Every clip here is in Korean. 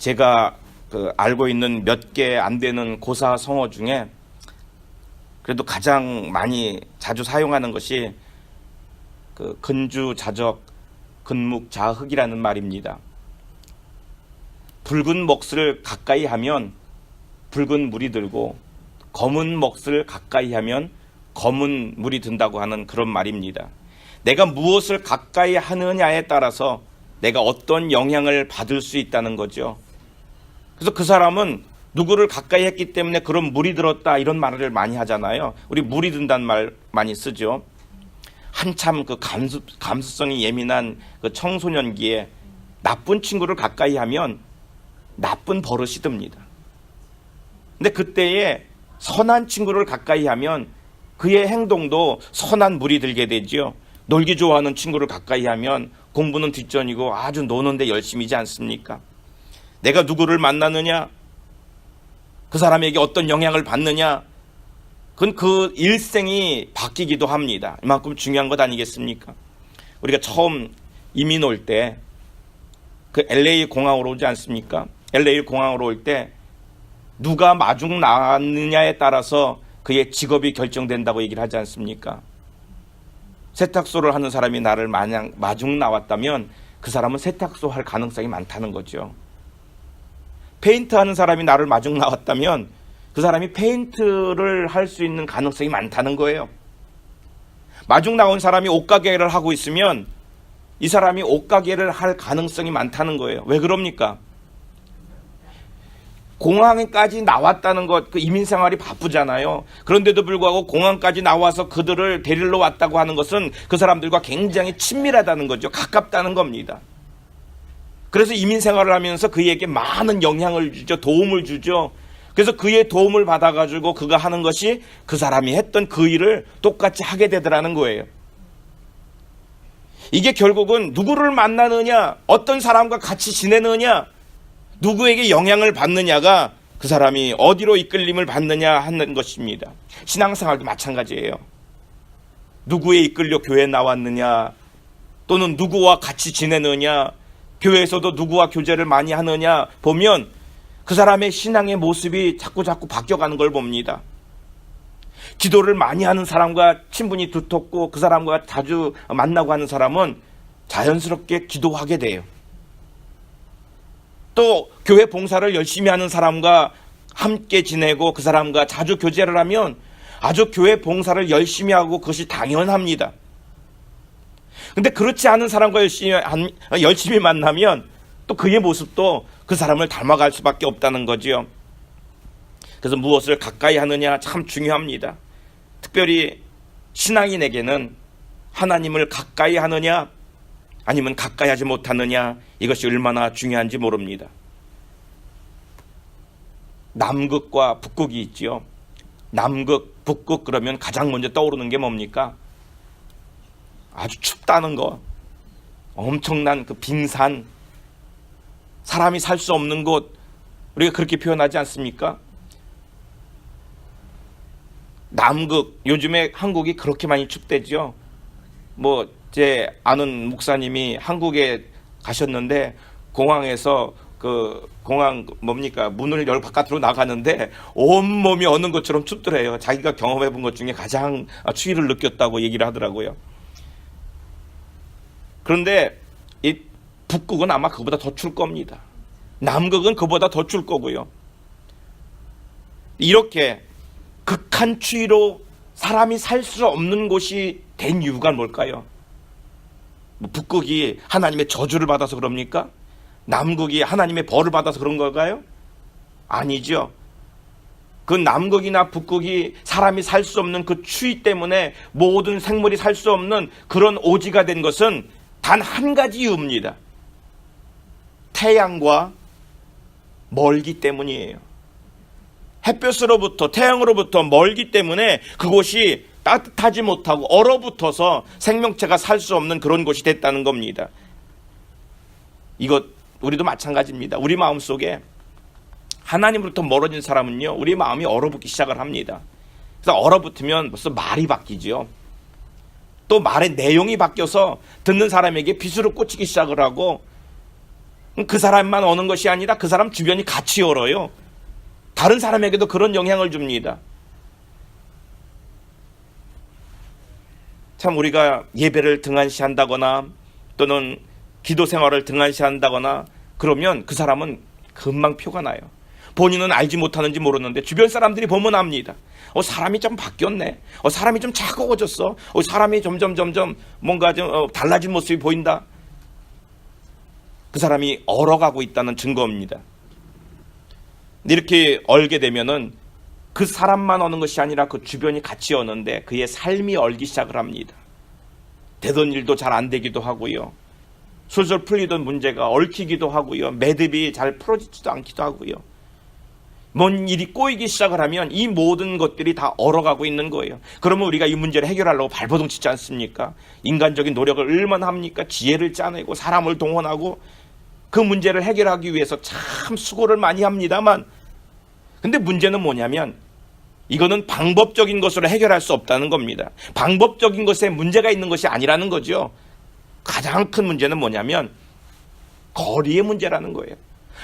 제가 알고 있는 몇 개 안 되는 고사 성어 중에 그래도 가장 많이 자주 사용하는 것이 근주자적 근묵자흑이라는 말입니다. 붉은 몫을 가까이 하면 붉은 물이 들고 검은 몫을 가까이 하면 검은 물이 든다고 하는 그런 말입니다. 내가 무엇을 가까이 하느냐에 따라서 내가 어떤 영향을 받을 수 있다는 거죠. 그래서 그 사람은 누구를 가까이 했기 때문에 그런 물이 들었다 이런 말을 많이 하잖아요. 우리 물이 든다는 말 많이 쓰죠. 한참 감수성이 예민한 청소년기에 나쁜 친구를 가까이 하면 나쁜 버릇이 듭니다. 근데 그때에 선한 친구를 가까이 하면 그의 행동도 선한 물이 들게 되죠. 놀기 좋아하는 친구를 가까이 하면 공부는 뒷전이고 아주 노는데 열심이지 않습니까? 내가 누구를 만나느냐, 그 사람에게 어떤 영향을 받느냐, 그건 그 일생이 바뀌기도 합니다. 이만큼 중요한 것 아니겠습니까? 우리가 처음 이민 올 때 LA 공항으로 오지 않습니까? LA 공항으로 올 때 누가 마중 나왔느냐에 따라서 그의 직업이 결정된다고 얘기를 하지 않습니까? 세탁소를 하는 사람이 나를 마냥 마중 나왔다면 그 사람은 세탁소 할 가능성이 많다는 거죠. 페인트 하는 사람이 나를 마중 나왔다면 그 사람이 페인트를 할 수 있는 가능성이 많다는 거예요. 마중 나온 사람이 옷가게를 하고 있으면 이 사람이 옷가게를 할 가능성이 많다는 거예요. 왜 그럽니까? 공항에까지 나왔다는 것, 그 이민 생활이 바쁘잖아요. 그런데도 불구하고 공항까지 나와서 그들을 데리러 왔다고 하는 것은 그 사람들과 굉장히 친밀하다는 거죠. 가깝다는 겁니다. 그래서 이민 생활을 하면서 그에게 많은 영향을 주죠. 도움을 주죠. 그래서 그의 도움을 받아가지고 그가 하는 것이 그 사람이 했던 그 일을 똑같이 하게 되더라는 거예요. 이게 결국은 누구를 만나느냐, 어떤 사람과 같이 지내느냐, 누구에게 영향을 받느냐가 그 사람이 어디로 이끌림을 받느냐 하는 것입니다. 신앙생활도 마찬가지예요. 누구에 이끌려 교회에 나왔느냐, 또는 누구와 같이 지내느냐, 교회에서도 누구와 교제를 많이 하느냐 보면 그 사람의 신앙의 모습이 자꾸 바뀌어가는 걸 봅니다. 기도를 많이 하는 사람과 친분이 두텁고 그 사람과 자주 만나고 하는 사람은 자연스럽게 기도하게 돼요. 또 교회 봉사를 열심히 하는 사람과 함께 지내고 그 사람과 자주 교제를 하면 아주 교회 봉사를 열심히 하고 그것이 당연합니다. 근데 그렇지 않은 사람과 열심히 만나면 또 그의 모습도 그 사람을 닮아갈 수밖에 없다는 거지요. 그래서 무엇을 가까이 하느냐 참 중요합니다. 특별히 신앙인에게는 하나님을 가까이 하느냐 아니면 가까이 하지 못하느냐 이것이 얼마나 중요한지 모릅니다. 남극과 북극이 있지요. 남극, 북극 그러면 가장 먼저 떠오르는 게 뭡니까? 아주 춥다는 거, 엄청난 그 빙산, 사람이 살 수 없는 곳, 우리가 그렇게 표현하지 않습니까? 남극, 요즘에 한국이 그렇게 많이 춥대죠. 제 아는 목사님이 한국에 가셨는데 공항에서 공항 문을 열고 바깥으로 나가는데 온몸이 어는 것처럼 춥더래요. 자기가 경험해 본 것 중에 가장 추위를 느꼈다고 얘기를 하더라고요. 그런데 이 북극은 아마 그보다 더 추울 겁니다. 남극은 그보다 더 추울 거고요. 이렇게 극한 추위로 사람이 살 수 없는 곳이 된 이유가 뭘까요? 북극이 하나님의 저주를 받아서 그럽니까? 남극이 하나님의 벌을 받아서 그런 걸까요? 아니죠. 그 남극이나 북극이 사람이 살 수 없는 그 추위 때문에 모든 생물이 살 수 없는 그런 오지가 된 것은 단 한 가지 이유입니다. 태양과 멀기 때문이에요. 햇볕으로부터 태양으로부터 멀기 때문에 그곳이 따뜻하지 못하고 얼어붙어서 생명체가 살 수 없는 그런 곳이 됐다는 겁니다. 이것 우리도 마찬가지입니다. 우리 마음속에 하나님으로부터 멀어진 사람은요, 우리 마음이 얼어붙기 시작을 합니다. 그래서 얼어붙으면 벌써 말이 바뀌죠. 또 말의 내용이 바뀌어서 듣는 사람에게 비수를 꽂히기 시작을 하고 그 사람만 오는 것이 아니라 그 사람 주변이 같이 얼어요. 다른 사람에게도 그런 영향을 줍니다. 참 우리가 예배를 등한시한다거나 또는 기도 생활을 등한시한다거나 그러면 그 사람은 금방 표가 나요. 본인은 알지 못하는지 모르는데 주변 사람들이 보면 압니다. 사람이 좀 바뀌었네. 사람이 좀 차가워졌어. 사람이 점점 뭔가 좀 달라진 모습이 보인다. 그 사람이 얼어가고 있다는 증거입니다. 이렇게 얼게 되면은 그 사람만 오는 것이 아니라 그 주변이 같이 오는데 그의 삶이 얼기 시작을 합니다. 되던 일도 잘 안 되기도 하고요. 술술 풀리던 문제가 얽히기도 하고요. 매듭이 잘 풀어지지도 않기도 하고요. 뭔 일이 꼬이기 시작을 하면 이 모든 것들이 다 얼어가고 있는 거예요. 그러면 우리가 이 문제를 해결하려고 발버둥 치지 않습니까? 인간적인 노력을 얼마나 합니까? 지혜를 짜내고 사람을 동원하고 그 문제를 해결하기 위해서 참 수고를 많이 합니다만, 근데 문제는 뭐냐면 이거는 방법적인 것으로 해결할 수 없다는 겁니다. 방법적인 것에 문제가 있는 것이 아니라는 거죠. 가장 큰 문제는 뭐냐면 거리의 문제라는 거예요.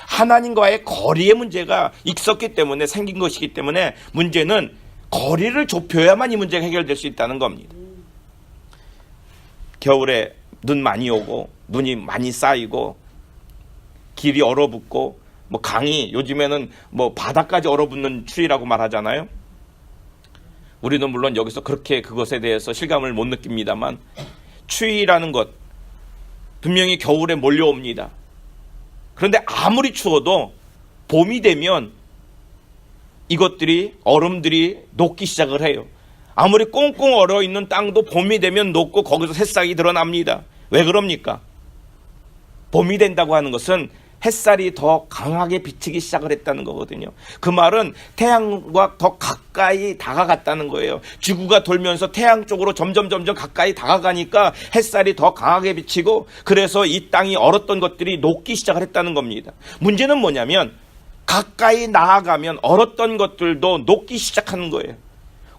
하나님과의 거리의 문제가 있었기 때문에 생긴 것이기 때문에 문제는 거리를 좁혀야만 이 문제가 해결될 수 있다는 겁니다. 겨울에 눈 많이 오고 눈이 많이 쌓이고 길이 얼어붙고 강이 요즘에는 바다까지 얼어붙는 추위라고 말하잖아요. 우리는 물론 여기서 그렇게 그것에 대해서 실감을 못 느낍니다만 추위라는 것 분명히 겨울에 몰려옵니다. 그런데 아무리 추워도 봄이 되면 이것들이 얼음들이 녹기 시작을 해요. 아무리 꽁꽁 얼어있는 땅도 봄이 되면 녹고 거기서 새싹이 드러납니다. 왜 그럽니까? 봄이 된다고 하는 것은 햇살이 더 강하게 비치기 시작을 했다는 거거든요. 그 말은 태양과 더 가까이 다가갔다는 거예요. 지구가 돌면서 태양 쪽으로 점점 가까이 다가가니까 햇살이 더 강하게 비치고 그래서 이 땅이 얼었던 것들이 녹기 시작을 했다는 겁니다. 문제는 뭐냐면 가까이 나아가면 얼었던 것들도 녹기 시작하는 거예요.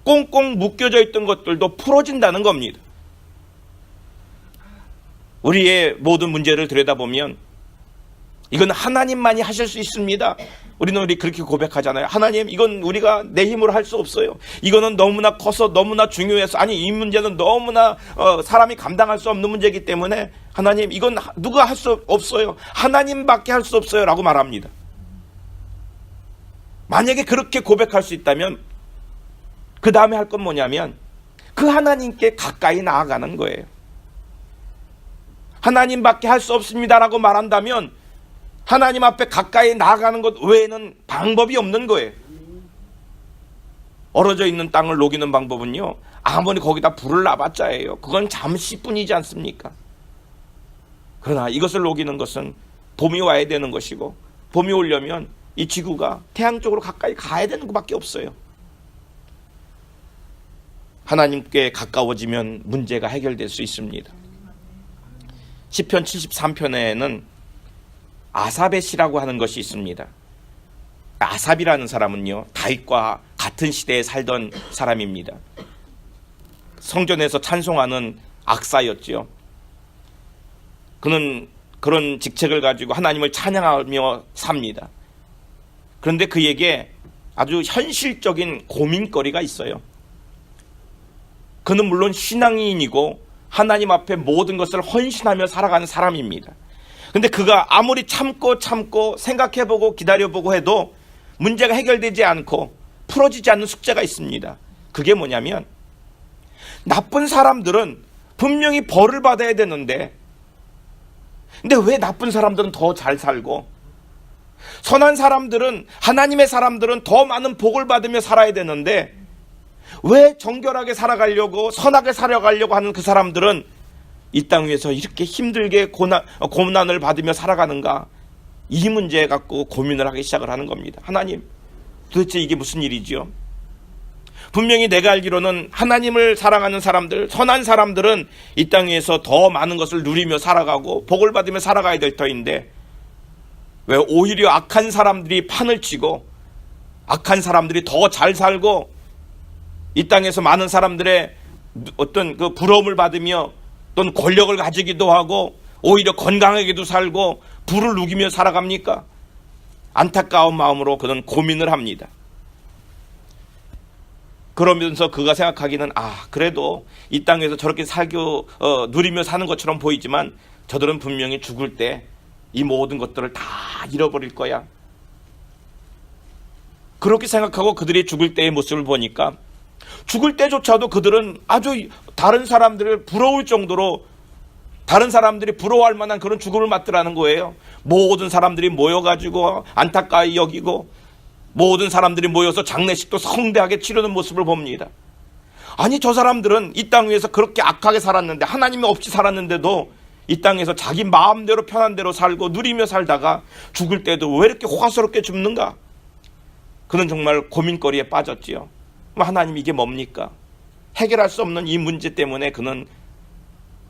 꽁꽁 묶여져 있던 것들도 풀어진다는 겁니다. 우리의 모든 문제를 들여다보면 이건 하나님만이 하실 수 있습니다. 우리 그렇게 고백하잖아요. 하나님, 이건 우리가 내 힘으로 할 수 없어요. 이거는 너무나 커서 너무나 중요해서, 아니 이 문제는 너무나 사람이 감당할 수 없는 문제이기 때문에 하나님, 이건 누가 할 수 없어요. 하나님밖에 할 수 없어요 라고 말합니다. 만약에 그렇게 고백할 수 있다면 그 다음에 할 건 뭐냐면 그 하나님께 가까이 나아가는 거예요. 하나님밖에 할 수 없습니다라고 말한다면 하나님 앞에 가까이 나아가는 것 외에는 방법이 없는 거예요. 얼어져 있는 땅을 녹이는 방법은요, 아무리 거기다 불을 놔봤자예요. 그건 잠시뿐이지 않습니까? 그러나 이것을 녹이는 것은 봄이 와야 되는 것이고, 봄이 오려면 이 지구가 태양 쪽으로 가까이 가야 되는 것밖에 없어요. 하나님께 가까워지면 문제가 해결될 수 있습니다. 시편 73편에는 아삽의시라고 하는 것이 있습니다. 아삽이라는 사람은요, 다윗과 같은 시대에 살던 사람입니다. 성전에서 찬송하는 악사였지요. 그는 그런 직책을 가지고 하나님을 찬양하며 삽니다. 그런데 그에게 아주 현실적인 고민거리가 있어요. 그는 물론 신앙인이고 하나님 앞에 모든 것을 헌신하며 살아가는 사람입니다. 근데 그가 아무리 참고 생각해보고 기다려보고 해도 문제가 해결되지 않고 풀어지지 않는 숙제가 있습니다. 그게 뭐냐면 나쁜 사람들은 분명히 벌을 받아야 되는데, 근데 왜 나쁜 사람들은 더 잘 살고 선한 사람들은, 하나님의 사람들은 더 많은 복을 받으며 살아야 되는데 왜 정결하게 살아가려고 선하게 살아가려고 하는 그 사람들은 이 땅 위에서 이렇게 힘들게 고난을 받으며 살아가는가? 이 문제 갖고 고민을 하기 시작을 하는 겁니다. 하나님, 도대체 이게 무슨 일이지요? 분명히 내가 알기로는 하나님을 사랑하는 사람들, 선한 사람들은 이 땅 위에서 더 많은 것을 누리며 살아가고 복을 받으며 살아가야 될 터인데 왜 오히려 악한 사람들이 판을 치고 악한 사람들이 더 잘 살고 이 땅에서 많은 사람들의 어떤 그 부러움을 받으며 또는 권력을 가지기도 하고 오히려 건강하게도 살고 부를 누기며 살아갑니까? 안타까운 마음으로 그는 고민을 합니다. 그러면서 그가 생각하기는 그래도 이 땅에서 저렇게 누리며 사는 것처럼 보이지만 저들은 분명히 죽을 때 이 모든 것들을 다 잃어버릴 거야. 그렇게 생각하고 그들이 죽을 때의 모습을 보니까 죽을 때조차도 그들은 아주 다른 사람들을 부러울 정도로 다른 사람들이 부러워할 만한 그런 죽음을 맞더라는 거예요. 모든 사람들이 모여가지고 안타까이 여기고 모든 사람들이 모여서 장례식도 성대하게 치르는 모습을 봅니다. 아니, 저 사람들은 이 땅 위에서 그렇게 악하게 살았는데, 하나님이 없이 살았는데도 이 땅에서 자기 마음대로 편한 대로 살고 누리며 살다가 죽을 때도 왜 이렇게 호화스럽게 죽는가? 그는 정말 고민거리에 빠졌지요. 하나님, 이게 뭡니까? 해결할 수 없는 이 문제 때문에 그는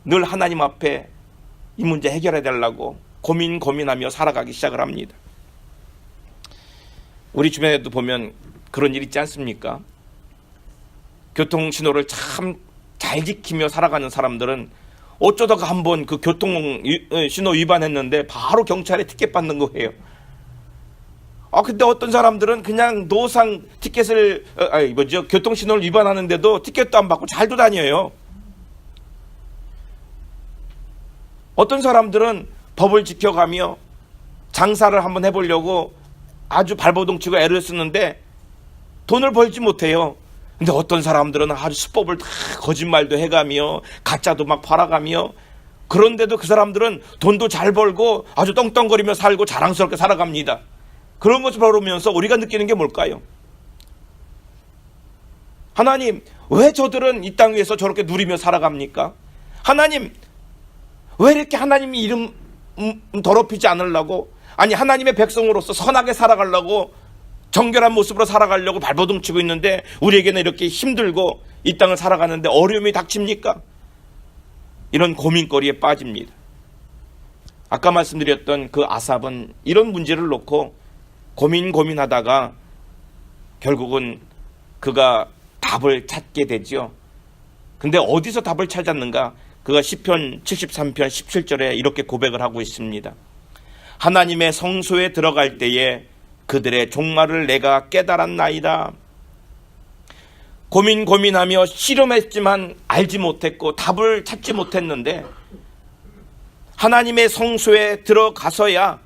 늘 하나님 앞에 이 문제 해결해 달라고 고민하며 살아가기 시작을 합니다. 우리 주변에도 보면 그런 일 있지 않습니까? 교통신호를 참 잘 지키며 살아가는 사람들은 어쩌다가 한번 그 교통신호 위반했는데 바로 경찰에 티켓 받는 거예요. 근데 어떤 사람들은 그냥 노상 티켓을, 교통신호를 위반하는데도 티켓도 안 받고 잘도 다녀요. 어떤 사람들은 법을 지켜가며 장사를 한번 해보려고 아주 발버둥 치고 애를 쓰는데 돈을 벌지 못해요. 근데 어떤 사람들은 아주 수법을 다 거짓말도 해가며 가짜도 막 팔아가며, 그런데도 그 사람들은 돈도 잘 벌고 아주 떵떵거리며 살고 자랑스럽게 살아갑니다. 그런 것을 보면서 우리가 느끼는 게 뭘까요? 하나님, 왜 저들은 이 땅 위에서 저렇게 누리며 살아갑니까? 하나님, 왜 이렇게 하나님이 이름 더럽히지 않으려고, 아니 하나님의 백성으로서 선하게 살아가려고 정결한 모습으로 살아가려고 발버둥 치고 있는데 우리에게는 이렇게 힘들고 이 땅을 살아가는데 어려움이 닥칩니까? 이런 고민거리에 빠집니다. 아까 말씀드렸던 그 아삽은 이런 문제를 놓고 고민하다가 결국은 그가 답을 찾게 되죠. 근데 어디서 답을 찾았는가? 그가 시편 73편 17절에 이렇게 고백을 하고 있습니다. 하나님의 성소에 들어갈 때에 그들의 종말을 내가 깨달았나이다. 고민하며 씨름했지만 알지 못했고 답을 찾지 못했는데 하나님의 성소에 들어가서야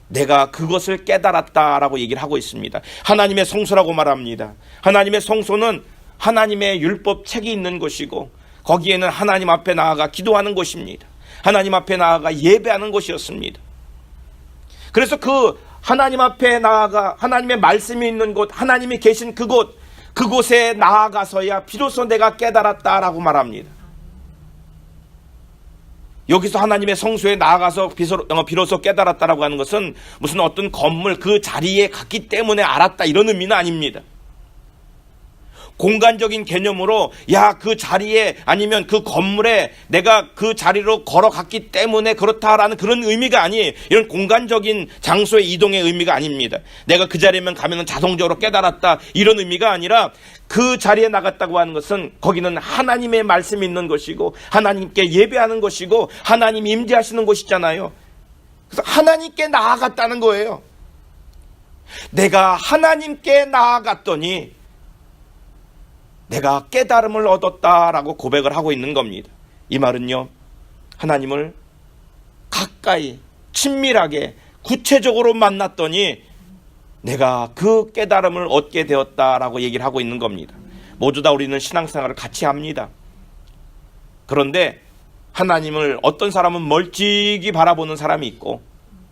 내가 그것을 깨달았다라고 얘기를 하고 있습니다. 하나님의 성소라고 말합니다. 하나님의 성소는 하나님의 율법 책이 있는 곳이고 거기에는 하나님 앞에 나아가 기도하는 곳입니다. 하나님 앞에 나아가 예배하는 곳이었습니다. 그래서 그 하나님 앞에 나아가 하나님의 말씀이 있는 곳, 하나님이 계신 그곳에 나아가서야 비로소 내가 깨달았다라고 말합니다. 여기서 하나님의 성소에 나아가서 비로소 깨달았다라고 하는 것은 무슨 어떤 건물 그 자리에 갔기 때문에 알았다 이런 의미는 아닙니다. 공간적인 개념으로 그 자리에 아니면 그 건물에 내가 그 자리로 걸어갔기 때문에 그렇다라는 그런 의미가 이런 공간적인 장소의 이동의 의미가 아닙니다. 내가 그 자리에만 가면 자동적으로 깨달았다 이런 의미가 아니라 그 자리에 나갔다고 하는 것은 거기는 하나님의 말씀이 있는 것이고 하나님께 예배하는 것이고 하나님 임재하시는 곳이잖아요. 그래서 하나님께 나아갔다는 거예요. 내가 하나님께 나아갔더니 내가 깨달음을 얻었다라고 고백을 하고 있는 겁니다. 이 말은요, 하나님을 가까이 친밀하게 구체적으로 만났더니 내가 그 깨달음을 얻게 되었다라고 얘기를 하고 있는 겁니다. 모두 다 우리는 신앙생활을 같이 합니다. 그런데 하나님을 어떤 사람은 멀찍이 바라보는 사람이 있고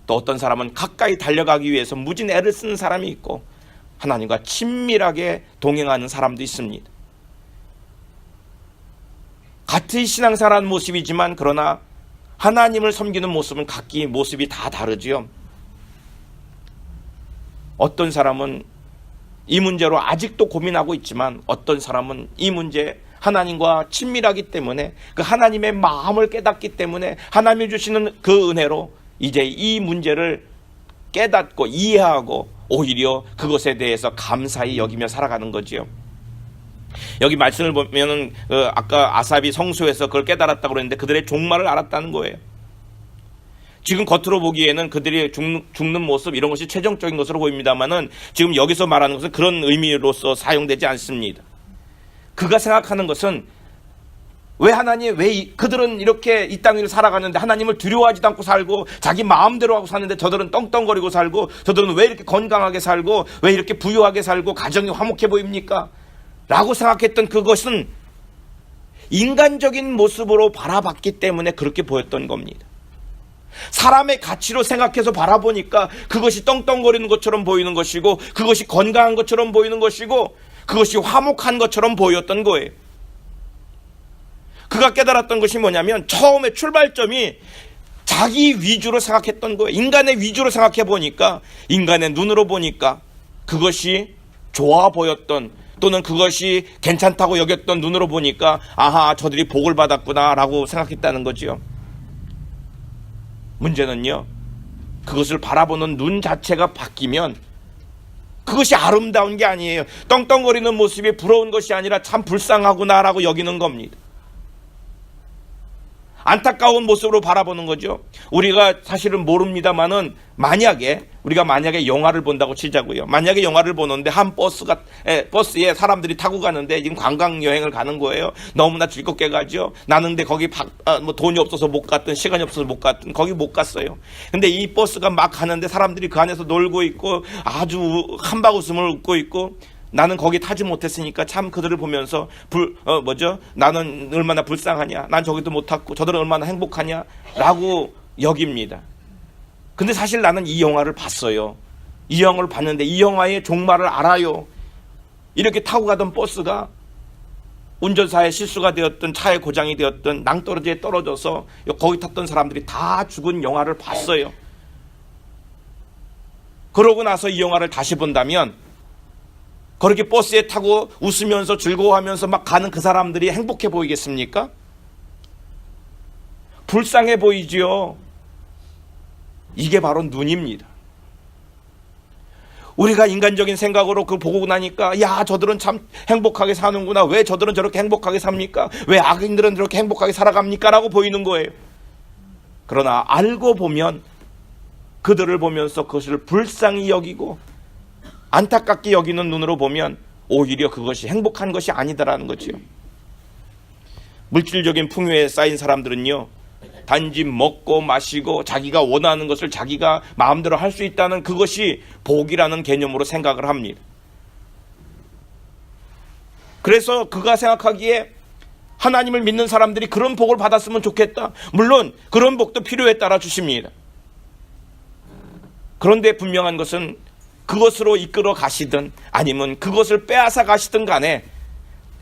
또 어떤 사람은 가까이 달려가기 위해서 무진 애를 쓰는 사람이 있고 하나님과 친밀하게 동행하는 사람도 있습니다. 같은 신앙생활하는 모습이지만 그러나 하나님을 섬기는 모습은 각기 모습이 다 다르지요. 어떤 사람은 이 문제로 아직도 고민하고 있지만 어떤 사람은 이 문제 하나님과 친밀하기 때문에 그 하나님의 마음을 깨닫기 때문에 하나님이 주시는 그 은혜로 이제 이 문제를 깨닫고 이해하고 오히려 그것에 대해서 감사히 여기며 살아가는 거지요. 여기 말씀을 보면은 아까 아삽이 성소에서 그걸 깨달았다고 그랬는데 그들의 종말을 알았다는 거예요. 지금 겉으로 보기에는 그들이 죽는 모습 이런 것이 최종적인 것으로 보입니다만은 지금 여기서 말하는 것은 그런 의미로서 사용되지 않습니다. 그가 생각하는 것은 왜 그들은 이렇게 이 땅을 살아가는데 하나님을 두려워하지도 않고 살고 자기 마음대로 하고 사는데 저들은 떵떵거리고 살고 저들은 왜 이렇게 건강하게 살고 왜 이렇게 부유하게 살고 가정이 화목해 보입니까? 라고 생각했던 그것은 인간적인 모습으로 바라봤기 때문에 그렇게 보였던 겁니다. 사람의 가치로 생각해서 바라보니까 그것이 떵떵거리는 것처럼 보이는 것이고 그것이 건강한 것처럼 보이는 것이고 그것이 화목한 것처럼 보였던 거예요. 그가 깨달았던 것이 뭐냐면 처음에 출발점이 자기 위주로 생각했던 거예요. 인간의 위주로 생각해 보니까 인간의 눈으로 보니까 그것이 좋아 보였던 또는 그것이 괜찮다고 여겼던 눈으로 보니까 아하 저들이 복을 받았구나 라고 생각했다는 거지요. 문제는요 그것을 바라보는 눈 자체가 바뀌면 그것이 아름다운 게 아니에요. 떵떵거리는 모습이 부러운 것이 아니라 참 불쌍하구나 라고 여기는 겁니다. 안타까운 모습으로 바라보는 거죠. 우리가 사실은 모릅니다만은 우리가 만약에 영화를 본다고 치자고요. 만약에 영화를 보는데 한 버스에 사람들이 타고 가는데 지금 관광 여행을 가는 거예요. 너무나 즐겁게 가죠. 나는 근데 거기 돈이 없어서 못 갔든 시간이 없어서 못 갔든 거기 못 갔어요. 근데 이 버스가 막 가는데 사람들이 그 안에서 놀고 있고 아주 한바웃음을 웃고 있고 나는 거기 타지 못했으니까 참 그들을 보면서 나는 얼마나 불쌍하냐, 난 저기도 못 탔고 저들은 얼마나 행복하냐 라고 여깁니다. 근데 사실 나는 이 영화를 봤어요. 이 영화를 봤는데 이 영화의 종말을 알아요. 이렇게 타고 가던 버스가 운전사의 실수가 되었든 차의 고장이 되었든 낭떠러지에 떨어져서 거기 탔던 사람들이 다 죽은 영화를 봤어요. 그러고 나서 이 영화를 다시 본다면 그렇게 버스에 타고 웃으면서 즐거워하면서 막 가는 그 사람들이 행복해 보이겠습니까? 불쌍해 보이지요. 이게 바로 눈입니다. 우리가 인간적인 생각으로 그걸 보고 나니까 야 저들은 참 행복하게 사는구나. 왜 저들은 저렇게 행복하게 삽니까? 왜 악인들은 저렇게 행복하게 살아갑니까? 라고 보이는 거예요. 그러나 알고 보면 그들을 보면서 그것을 불쌍히 여기고 안타깝게 여기는 눈으로 보면 오히려 그것이 행복한 것이 아니다라는 거지요. 물질적인 풍요에 쌓인 사람들은요 단지 먹고 마시고 자기가 원하는 것을 자기가 마음대로 할 수 있다는 그것이 복이라는 개념으로 생각을 합니다. 그래서 그가 생각하기에 하나님을 믿는 사람들이 그런 복을 받았으면 좋겠다. 물론 그런 복도 필요에 따라 주십니다. 그런데 분명한 것은 그것으로 이끌어 가시든 아니면 그것을 빼앗아 가시든 간에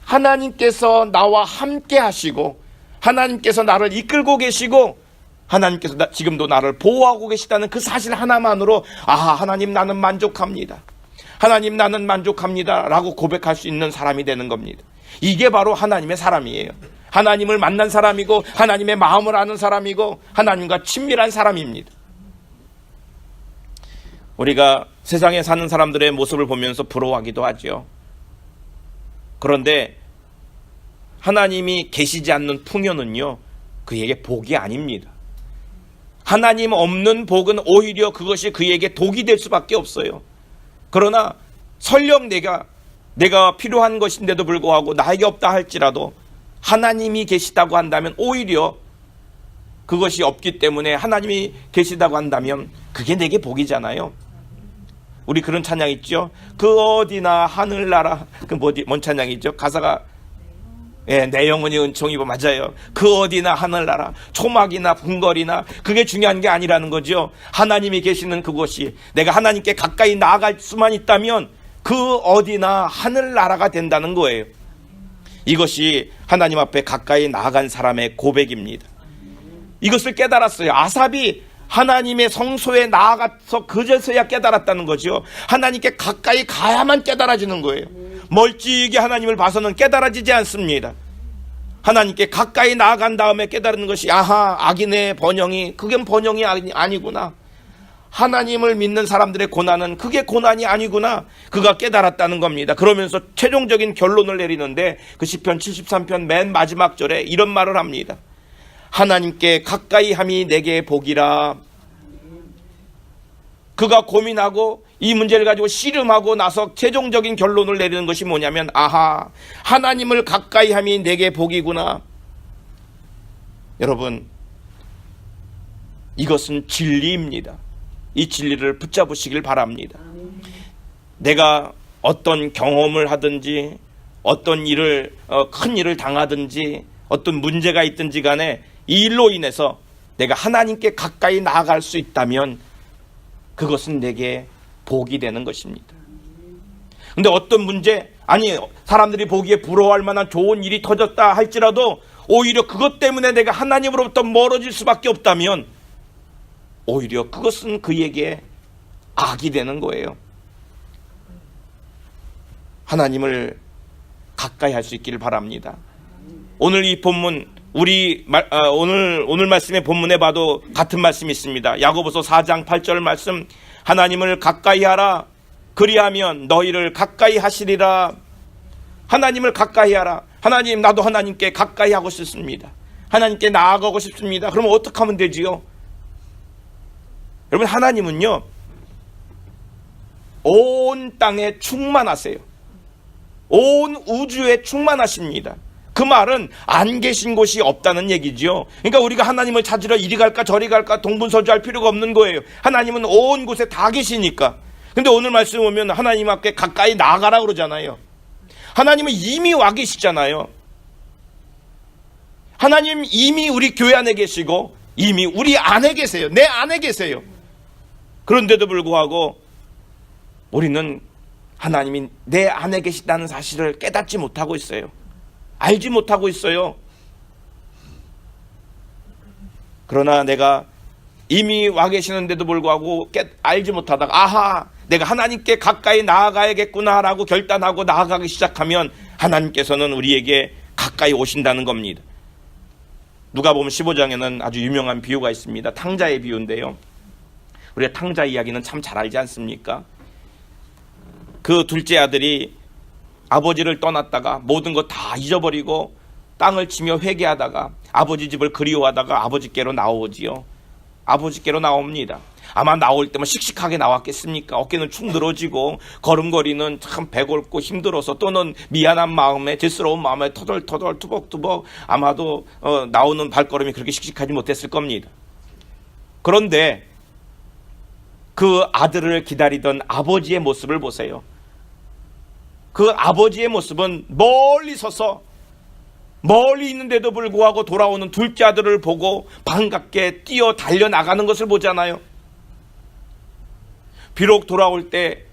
하나님께서 나와 함께 하시고 하나님께서 나를 이끌고 계시고 하나님께서 지금도 나를 보호하고 계시다는 그 사실 하나만으로 하나님 나는 만족합니다. 하나님 나는 만족합니다 라고 고백할 수 있는 사람이 되는 겁니다. 이게 바로 하나님의 사람이에요. 하나님을 만난 사람이고 하나님의 마음을 아는 사람이고 하나님과 친밀한 사람입니다. 우리가 세상에 사는 사람들의 모습을 보면서 부러워하기도 하죠. 그런데 하나님이 계시지 않는 풍요는요 그에게 복이 아닙니다. 하나님 없는 복은 오히려 그것이 그에게 독이 될 수밖에 없어요. 그러나 설령 내가 필요한 것인데도 불구하고 나에게 없다 할지라도 하나님이 계시다고 한다면 오히려 그것이 없기 때문에 하나님이 계시다고 한다면 그게 내게 복이잖아요. 우리 그런 찬양 있죠. 그 어디나 하늘나라 뭔 찬양이죠? 가사가 내 영혼이 은총이고 맞아요. 그 어디나 하늘나라 초막이나 궁궐이나 그게 중요한 게 아니라는 거죠. 하나님이 계시는 그곳이 내가 하나님께 가까이 나아갈 수만 있다면 그 어디나 하늘나라가 된다는 거예요. 이것이 하나님 앞에 가까이 나아간 사람의 고백입니다. 이것을 깨달았어요. 아삽이 하나님의 성소에 나아가서 그제서야 깨달았다는 거죠. 하나님께 가까이 가야만 깨달아지는 거예요. 멀찍이 하나님을 봐서는 깨달아지지 않습니다. 하나님께 가까이 나아간 다음에 깨달은 것이 악인의 번영이 그게 번영이 아니구나. 하나님을 믿는 사람들의 고난은 그게 고난이 아니구나. 그가 깨달았다는 겁니다. 그러면서 최종적인 결론을 내리는데 그 시편 73편 맨 마지막 절에 이런 말을 합니다. 하나님께 가까이 함이 내게 복이라. 그가 고민하고 이 문제를 가지고 씨름하고 나서 최종적인 결론을 내리는 것이 뭐냐면, 아하, 하나님을 가까이 함이 내게 복이구나. 여러분, 이것은 진리입니다. 이 진리를 붙잡으시길 바랍니다. 내가 어떤 경험을 하든지 어떤 일을 큰 일을 당하든지 어떤 문제가 있든지 간에 이 일로 인해서 내가 하나님께 가까이 나아갈 수 있다면 그것은 내게 복이 되는 것입니다. 근데 어떤 문제, 아니 사람들이 보기에 부러워할 만한 좋은 일이 터졌다 할지라도 오히려 그것 때문에 내가 하나님으로부터 멀어질 수밖에 없다면 오히려 그것은 그에게 악이 되는 거예요. 하나님을 가까이 할 수 있기를 바랍니다. 오늘 이 본문, 오늘 말씀의 본문에 봐도 같은 말씀이 있습니다. 야고보서 4장 8절 말씀, 하나님을 가까이 하라. 그리하면 너희를 가까이 하시리라. 하나님을 가까이 하라. 하나님, 나도 하나님께 가까이 하고 싶습니다. 하나님께 나아가고 싶습니다. 그러면 어떻게 하면 되지요? 여러분, 하나님은요, 온 땅에 충만하세요. 온 우주에 충만하십니다. 그 말은 안 계신 곳이 없다는 얘기죠. 그러니까 우리가 하나님을 찾으러 이리 갈까 저리 갈까 동분서주할 필요가 없는 거예요. 하나님은 온 곳에 다 계시니까. 근데 오늘 말씀 보면 하나님 앞에 가까이 나아가라 그러잖아요. 하나님은 이미 와 계시잖아요. 하나님 이미 우리 교회 안에 계시고 이미 우리 안에 계세요. 내 안에 계세요. 그런데도 불구하고 우리는 하나님이 내 안에 계시다는 사실을 깨닫지 못하고 있어요. 알지 못하고 있어요. 그러나 내가 이미 와 계시는데도 불구하고 알지 못하다가, 아하, 내가 하나님께 가까이 나아가야겠구나 라고 결단하고 나아가기 시작하면 하나님께서는 우리에게 가까이 오신다는 겁니다. 누가복음 15장에는 아주 유명한 비유가 있습니다. 탕자의 비유인데요, 우리가 탕자 이야기는 참 잘 알지 않습니까? 그 둘째 아들이 아버지를 떠났다가 모든 것 다 잊어버리고 땅을 치며 회개하다가 아버지 집을 그리워하다가 아버지께로 나오지요. 아버지께로 나옵니다. 아마 나올 때만 씩씩하게 나왔겠습니까? 어깨는 축 늘어지고 걸음걸이는 참 배골고 힘들어서, 또는 미안한 마음에, 죄스러운 마음에 터덜터덜 투벅투벅, 아마도 나오는 발걸음이 그렇게 씩씩하지 못했을 겁니다. 그런데 그 아들을 기다리던 아버지의 모습을 보세요. 그 아버지의 모습은 멀리 서서, 멀리 있는데도 불구하고 돌아오는 둘째 아들을 보고 반갑게 뛰어 달려나가는 것을 보잖아요. 비록 돌아올 때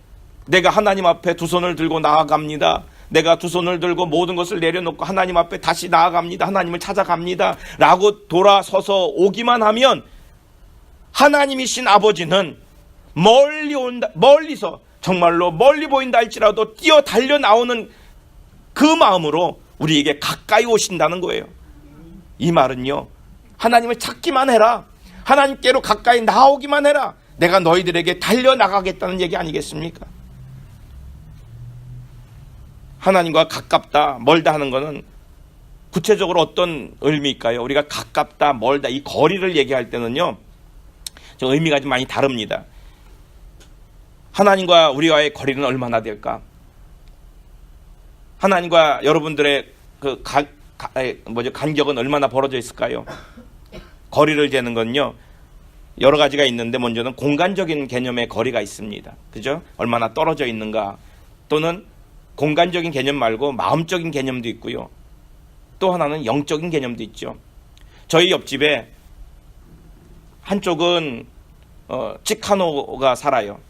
내가 하나님 앞에 두 손을 들고 나아갑니다. 내가 두 손을 들고 모든 것을 내려놓고 하나님 앞에 다시 나아갑니다. 하나님을 찾아갑니다 라고 돌아서서 오기만 하면 하나님이신 아버지는 멀리서 정말로 멀리 보인다 할지라도 뛰어 달려 나오는 그 마음으로 우리에게 가까이 오신다는 거예요. 이 말은요, 하나님을 찾기만 해라, 하나님께로 가까이 나오기만 해라, 내가 너희들에게 달려나가겠다는 얘기 아니겠습니까? 하나님과 가깝다 멀다 하는 것은 구체적으로 어떤 의미일까요? 우리가 가깝다 멀다 이 거리를 얘기할 때는요, 좀 의미가 좀 많이 다릅니다. 하나님과 우리와의 거리는 얼마나 될까? 하나님과 여러분들의 그 간격은 얼마나 벌어져 있을까요? 거리를 재는 건요, 여러 가지가 있는데 먼저는 공간적인 개념의 거리가 있습니다. 그죠? 얼마나 떨어져 있는가, 또는 공간적인 개념 말고 마음적인 개념도 있고요. 또 하나는 영적인 개념도 있죠. 저희 옆집에 한쪽은 치카노가 살아요.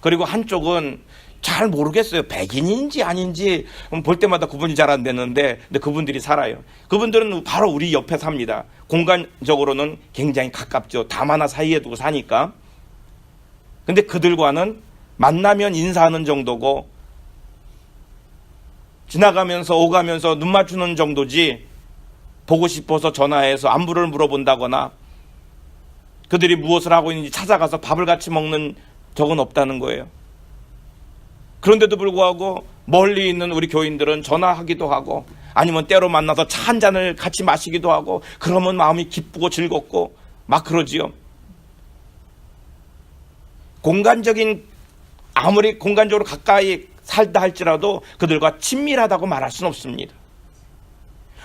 그리고 한쪽은 잘 모르겠어요. 백인인지 아닌지 볼 때마다 구분이 잘 안 되는데, 근데 그분들이 살아요. 그분들은 바로 우리 옆에 삽니다. 공간적으로는 굉장히 가깝죠. 담 하나 사이에 두고 사니까. 근데 그들과는 만나면 인사하는 정도고 지나가면서 오가면서 눈 맞추는 정도지, 보고 싶어서 전화해서 안부를 물어본다거나 그들이 무엇을 하고 있는지 찾아가서 밥을 같이 먹는 적은 없다는 거예요. 그런데도 불구하고 멀리 있는 우리 교인들은 전화하기도 하고, 아니면 때로 만나서 차 한 잔을 같이 마시기도 하고, 그러면 마음이 기쁘고 즐겁고 막 그러지요. 아무리 공간적으로 가까이 살다 할지라도 그들과 친밀하다고 말할 수는 없습니다.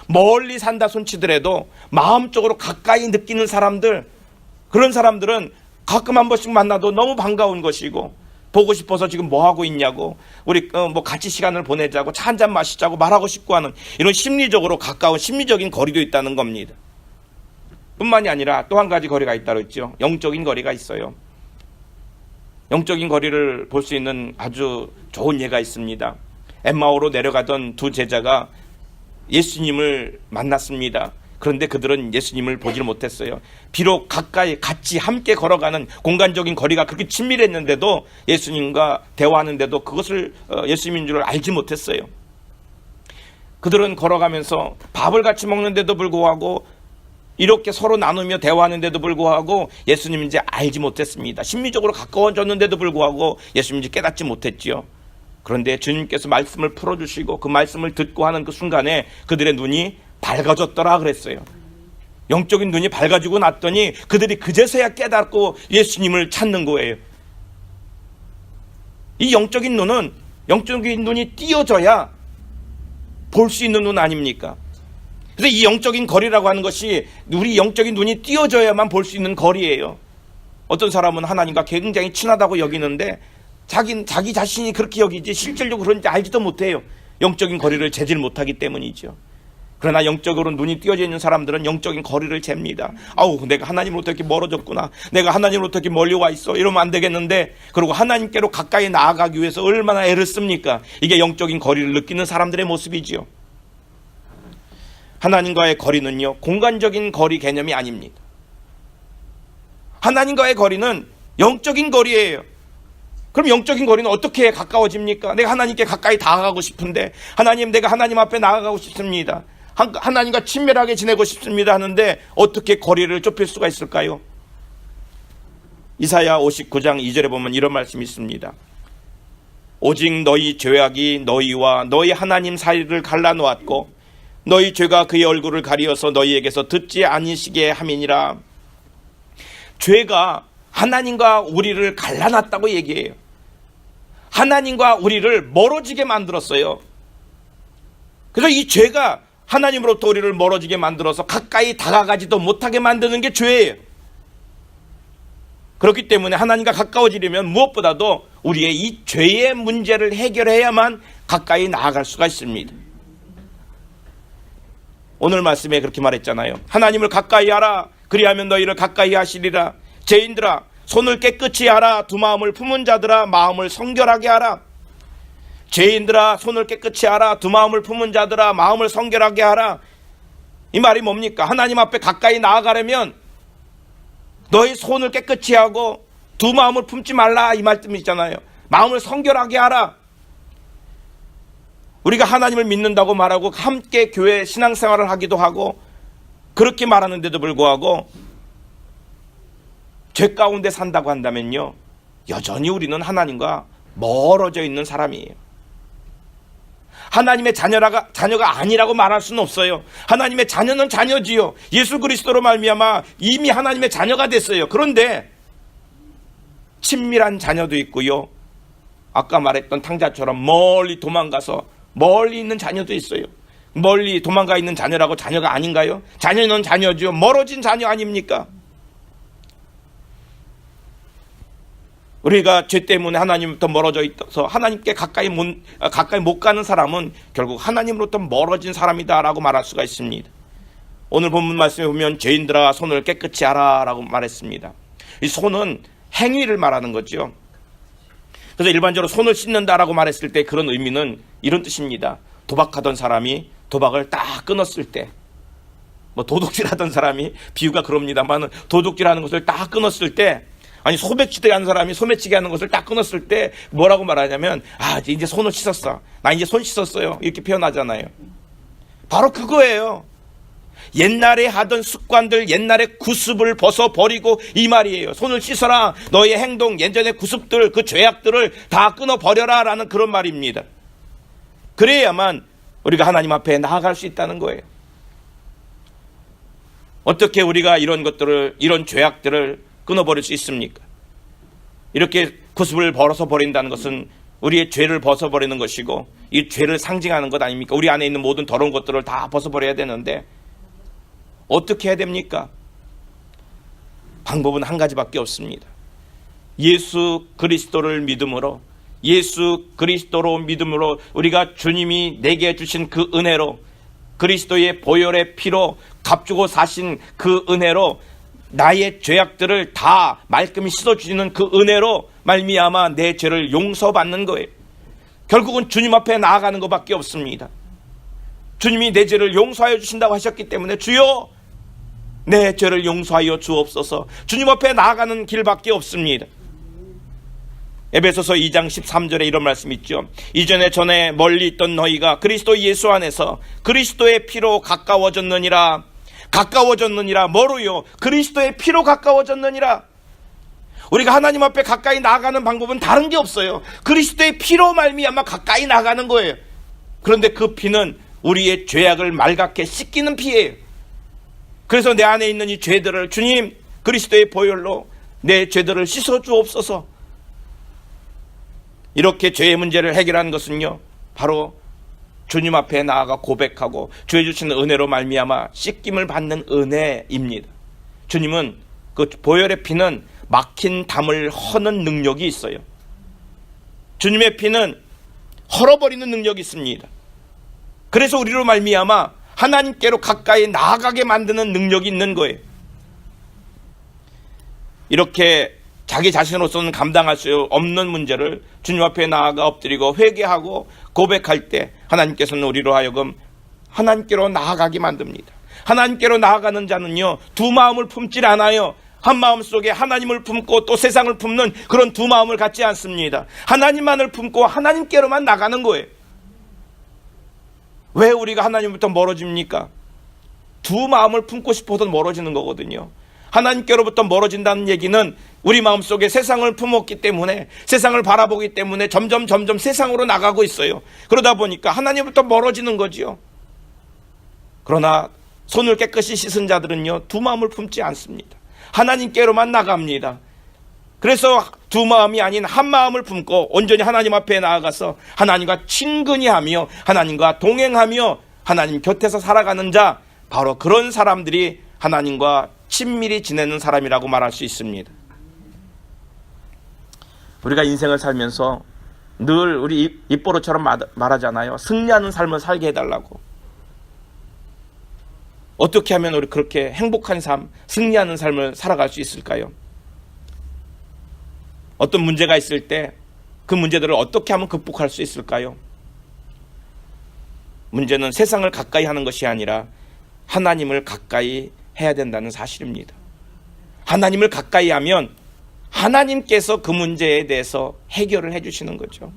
멀리 산다 손치더라도 마음적으로 가까이 느끼는 사람들, 그런 사람들은 가끔 한 번씩 만나도 너무 반가운 것이고, 보고 싶어서 지금 뭐 하고 있냐고, 우리 뭐 같이 시간을 보내자고, 차 한잔 마시자고 말하고 싶고 하는 이런 심리적으로 가까운 심리적인 거리도 있다는 겁니다. 뿐만이 아니라 또 한 가지 거리가 있다고 했죠. 영적인 거리가 있어요. 영적인 거리를 볼 수 있는 아주 좋은 예가 있습니다. 엠마오로 내려가던 두 제자가 예수님을 만났습니다. 그런데 그들은 예수님을 보지를 못했어요. 비록 가까이 같이 함께 걸어가는 공간적인 거리가 그렇게 친밀했는데도, 예수님과 대화하는데도 그것을 예수님인 줄 알지 못했어요. 그들은 걸어가면서 밥을 같이 먹는데도 불구하고, 이렇게 서로 나누며 대화하는데도 불구하고 예수님인지 알지 못했습니다. 심리적으로 가까워졌는데도 불구하고 예수님인지 깨닫지 못했지요. 그런데 주님께서 말씀을 풀어주시고 그 말씀을 듣고 하는 그 순간에 그들의 눈이 밝아졌더라 그랬어요. 영적인 눈이 밝아지고 났더니 그들이 그제서야 깨닫고 예수님을 찾는 거예요. 이 영적인 눈이 띄어져야 볼 수 있는 눈 아닙니까? 그래서 이 영적인 거리라고 하는 것이 우리 영적인 눈이 띄어져야만 볼 수 있는 거리예요. 어떤 사람은 하나님과 굉장히 친하다고 여기는데 자기 자신이 그렇게 여기지 실질적으로 그런지 알지도 못해요. 영적인 거리를 재질 못하기 때문이죠. 그러나 영적으로 눈이 띄어져 있는 사람들은 영적인 거리를 잽니다. 아우, 내가 하나님으로부터 이렇게 멀어졌구나, 내가 하나님으로부터 이렇게 멀리 와 있어, 이러면 안 되겠는데, 그리고 하나님께로 가까이 나아가기 위해서 얼마나 애를 씁니까? 이게 영적인 거리를 느끼는 사람들의 모습이지요. 하나님과의 거리는요, 공간적인 거리 개념이 아닙니다. 하나님과의 거리는 영적인 거리예요. 그럼 영적인 거리는 어떻게 가까워집니까? 내가 하나님께 가까이 다가가고 싶은데, 하나님, 내가 하나님 앞에 나아가고 싶습니다, 하나님과 친밀하게 지내고 싶습니다 하는데 어떻게 거리를 좁힐 수가 있을까요? 이사야 59장 2절에 보면 이런 말씀이 있습니다. 오직 너희 죄악이 너희와 너희 하나님 사이를 갈라놓았고 너희 죄가 그의 얼굴을 가리어서 너희에게서 듣지 아니시게 함이니라. 죄가 하나님과 우리를 갈라놨다고 얘기해요. 하나님과 우리를 멀어지게 만들었어요. 그래서 이 죄가 하나님으로부터 우리를 멀어지게 만들어서 가까이 다가가지도 못하게 만드는 게 죄예요. 그렇기 때문에 하나님과 가까워지려면 무엇보다도 우리의 이 죄의 문제를 해결해야만 가까이 나아갈 수가 있습니다. 오늘 말씀에 그렇게 말했잖아요. 하나님을 가까이 하라, 그리하면 너희를 가까이 하시리라. 죄인들아, 손을 깨끗이 하라. 두 마음을 품은 자들아, 마음을 성결하게 하라. 죄인들아, 손을 깨끗이 하라. 두 마음을 품은 자들아, 마음을 성결하게 하라. 이 말이 뭡니까? 하나님 앞에 가까이 나아가려면 너희 손을 깨끗이 하고 두 마음을 품지 말라, 이 말씀이잖아요. 마음을 성결하게 하라. 우리가 하나님을 믿는다고 말하고 함께 교회 신앙생활을 하기도 하고 그렇게 말하는데도 불구하고 죄 가운데 산다고 한다면요, 여전히 우리는 하나님과 멀어져 있는 사람이에요. 하나님의 자녀가 아니라고 말할 수는 없어요. 하나님의 자녀는 자녀지요. 예수 그리스도로 말미암아 이미 하나님의 자녀가 됐어요. 그런데 친밀한 자녀도 있고요, 아까 말했던 탕자처럼 멀리 도망가서 멀리 있는 자녀도 있어요. 멀리 도망가 있는 자녀라고 자녀가 아닌가요? 자녀는 자녀죠. 멀어진 자녀 아닙니까? 우리가 죄 때문에 하나님부터 멀어져 있어서 하나님께 가까이 못 가는 사람은 결국 하나님으로부터 멀어진 사람이다라고 말할 수가 있습니다. 오늘 본문 말씀에 보면 죄인들아, 손을 깨끗이 하라 라고 말했습니다. 이 손은 행위를 말하는 거죠. 그래서 일반적으로 손을 씻는다라고 말했을 때 그런 의미는 이런 뜻입니다. 도박하던 사람이 도박을 딱 끊었을 때, 뭐 도둑질하던 사람이, 비유가 그럽니다만 도둑질하는 것을 딱 끊었을 때, 아니 소매치기 하는 사람이 소매치기 하는 것을 딱 끊었을 때 뭐라고 말하냐면, 아, 이제 손을 씻었어, 나 이제 손 씻었어요, 이렇게 표현하잖아요. 바로 그거예요. 옛날에 하던 습관들, 옛날의 구습을 벗어버리고 이 말이에요. 손을 씻어라. 너의 행동, 예전의 구습들, 그 죄악들을 다 끊어버려라 라는 그런 말입니다. 그래야만 우리가 하나님 앞에 나아갈 수 있다는 거예요. 어떻게 우리가 이런 것들을, 이런 죄악들을 끊어버릴 수 있습니까? 이렇게 구습을 벗어버린다는 것은 우리의 죄를 벗어버리는 것이고 이 죄를 상징하는 것 아닙니까? 우리 안에 있는 모든 더러운 것들을 다 벗어버려야 되는데 어떻게 해야 됩니까? 방법은 한 가지밖에 없습니다. 예수 그리스도를 믿음으로, 예수 그리스도로 믿음으로 우리가 주님이 내게 주신 그 은혜로, 그리스도의 보혈의 피로 값주고 사신 그 은혜로 나의 죄악들을 다 말끔히 씻어주시는 그 은혜로 말미암아 내 죄를 용서받는 거예요. 결국은 주님 앞에 나아가는 것밖에 없습니다. 주님이 내 죄를 용서하여 주신다고 하셨기 때문에 주여 내 죄를 용서하여 주옵소서, 주님 앞에 나아가는 길밖에 없습니다. 에베소서 2장 13절에 이런 말씀이 있죠. 이전에 전에 멀리 있던 너희가 그리스도 예수 안에서 그리스도의 피로 가까워졌느니라. 가까워졌느니라. 뭐로요? 그리스도의 피로 가까워졌느니라. 우리가 하나님 앞에 가까이 나아가는 방법은 다른 게 없어요. 그리스도의 피로 말미암아 가까이 나가는 거예요. 그런데 그 피는 우리의 죄악을 말갛게 씻기는 피예요. 그래서 내 안에 있는 이 죄들을 주님 그리스도의 보혈로 내 죄들을 씻어 주옵소서. 이렇게 죄의 문제를 해결하는 것은요, 바로 주님 앞에 나아가 고백하고 주의 주신 은혜로 말미암아 씻김을 받는 은혜입니다. 주님은 그 보혈의 피는 막힌 담을 허는 능력이 있어요. 주님의 피는 헐어버리는 능력이 있습니다. 그래서 우리로 말미암아 하나님께로 가까이 나아가게 만드는 능력이 있는 거예요. 이렇게 자기 자신으로서는 감당할 수 없는 문제를 주님 앞에 나아가 엎드리고 회개하고 고백할 때 하나님께서는 우리로 하여금 하나님께로 나아가게 만듭니다. 하나님께로 나아가는 자는요, 두 마음을 품질 않아요. 한 마음 속에 하나님을 품고 또 세상을 품는 그런 두 마음을 갖지 않습니다. 하나님만을 품고 하나님께로만 나가는 거예요. 왜 우리가 하나님부터 멀어집니까? 두 마음을 품고 싶어서 멀어지는 거거든요. 하나님께로부터 멀어진다는 얘기는 우리 마음속에 세상을 품었기 때문에, 세상을 바라보기 때문에 점점 세상으로 나가고 있어요. 그러다 보니까 하나님부터 멀어지는 거지요. 그러나 손을 깨끗이 씻은 자들은요, 두 마음을 품지 않습니다. 하나님께로만 나갑니다. 그래서 두 마음이 아닌 한 마음을 품고 온전히 하나님 앞에 나아가서 하나님과 친근히 하며 하나님과 동행하며 하나님 곁에서 살아가는 자, 바로 그런 사람들이 하나님과 친밀히 지내는 사람이라고 말할 수 있습니다. 우리가 인생을 살면서 늘 우리 입버릇처럼 말하잖아요. 승리하는 삶을 살게 해달라고. 어떻게 하면 우리 그렇게 행복한 삶, 승리하는 삶을 살아갈 수 있을까요? 어떤 문제가 있을 때 그 문제들을 어떻게 하면 극복할 수 있을까요? 문제는 세상을 가까이 하는 것이 아니라 하나님을 가까이 해야 된다는 사실입니다. 하나님을 가까이 하면 하나님께서 그 문제에 대해서 해결을 해주시는 거죠.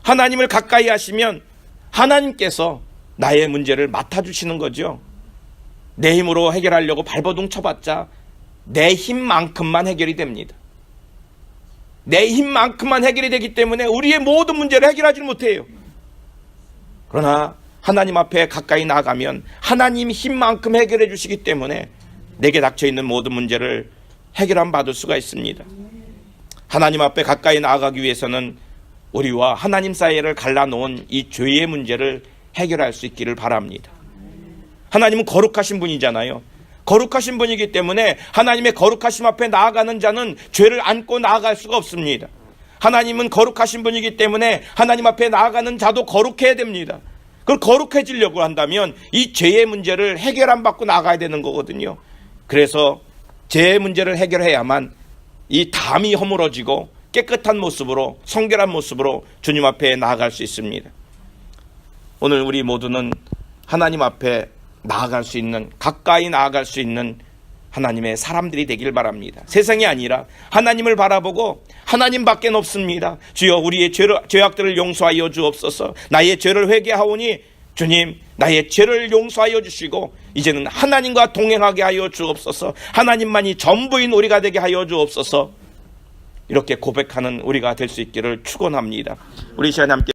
하나님을 가까이 하시면 하나님께서 나의 문제를 맡아주시는 거죠. 내 힘으로 해결하려고 발버둥 쳐봤자 내 힘만큼만 해결이 됩니다. 내 힘만큼만 해결이 되기 때문에 우리의 모든 문제를 해결하지 못해요. 그러나 하나님 앞에 가까이 나아가면 하나님 힘만큼 해결해 주시기 때문에 내게 닥쳐있는 모든 문제를 해결함 받을 수가 있습니다. 하나님 앞에 가까이 나아가기 위해서는 우리와 하나님 사이를 갈라놓은 이 죄의 문제를 해결할 수 있기를 바랍니다. 하나님은 거룩하신 분이잖아요. 거룩하신 분이기 때문에 하나님의 거룩하심 앞에 나아가는 자는 죄를 안고 나아갈 수가 없습니다. 하나님은 거룩하신 분이기 때문에 하나님 앞에 나아가는 자도 거룩해야 됩니다. 그걸 거룩해지려고 한다면 이 죄의 문제를 해결 안 받고 나가야 되는 거거든요. 그래서 죄의 문제를 해결해야만 이 담이 허물어지고 깨끗한 모습으로, 성결한 모습으로 주님 앞에 나아갈 수 있습니다. 오늘 우리 모두는 하나님 앞에 나아갈 수 있는, 가까이 나아갈 수 있는 하나님의 사람들이 되길 바랍니다. 세상이 아니라 하나님을 바라보고 하나님밖에 없습니다. 주여 우리의 죄악들을 용서하여 주옵소서. 나의 죄를 회개하오니 주님 나의 죄를 용서하여 주시고 이제는 하나님과 동행하게 하여 주옵소서. 하나님만이 전부인 우리가 되게 하여 주옵소서. 이렇게 고백하는 우리가 될 수 있기를 축원합니다. 우리 시간에 함께